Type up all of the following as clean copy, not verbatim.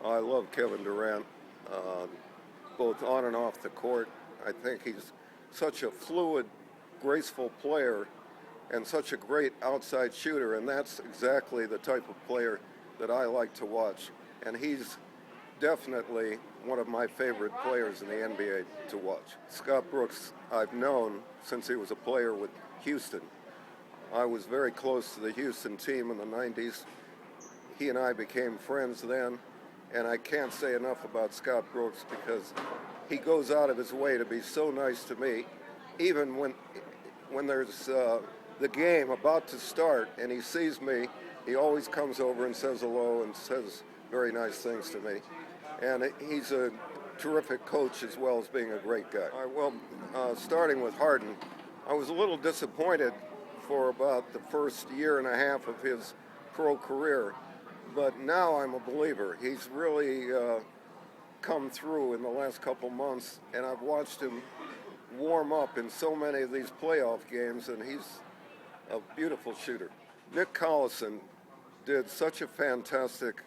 I love Kevin Durant, uh, both on and off the court. I think he's such a fluid, graceful player and such a great outside shooter, and that's exactly the type of player that I like to watch. And he's definitely one of my favorite players in the NBA to watch. Scott Brooks, I've known since he was a player with Houston. I was very close to the Houston team in the 90s. He and I became friends then, and I can't say enough about Scott Brooks because he goes out of his way to be so nice to me, even when there's the game about to start and he sees me, he always comes over and says hello and says very nice things to me. And he's a terrific coach as well as being a great guy. Starting with Harden, I was a little disappointed for about the first year and a half of his pro career, but now I'm a believer. He's really come through in the last couple months, and I've watched him warm up in so many of these playoff games, and he's a beautiful shooter. Nick Collison did such a fantastic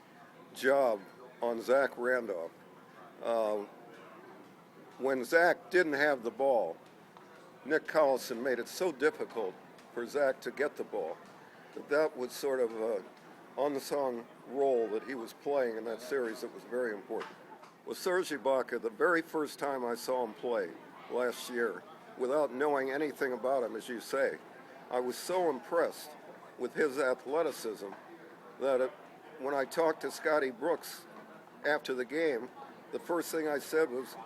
job on Zach Randolph. When Zach didn't have the ball, Nick Collison made it so difficult for Zach to get the ball that was sort of an unsung role that he was playing in that series that was very important. With Serge Ibaka, the very first time I saw him play last year, without knowing anything about him, as you say, I was so impressed with his athleticism that when I talked to Scotty Brooks after the game, the first thing I said was,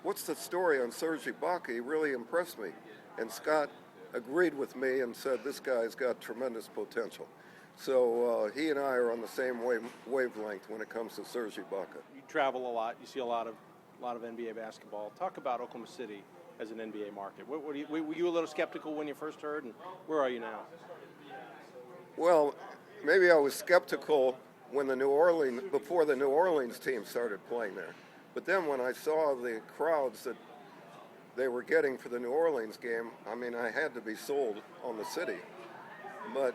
"What's the story on Serge Ibaka? He really impressed me." And Scott agreed with me and said, "This guy's got tremendous potential." So he and I are on the same wavelength when it comes to Serge Ibaka. You travel a lot. You see a lot of NBA basketball. Talk about Oklahoma City as an NBA market. Were you a little skeptical when you first heard, and where are you now? Well, maybe I was skeptical when before the New Orleans team started playing there. But then when I saw the crowds that they were getting for the New Orleans game, I mean, I had to be sold on the city. But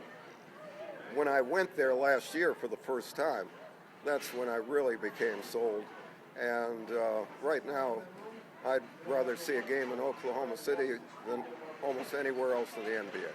when I went there last year for the first time, that's when I really became sold. And right now, I'd rather see a game in Oklahoma City than almost anywhere else in the NBA.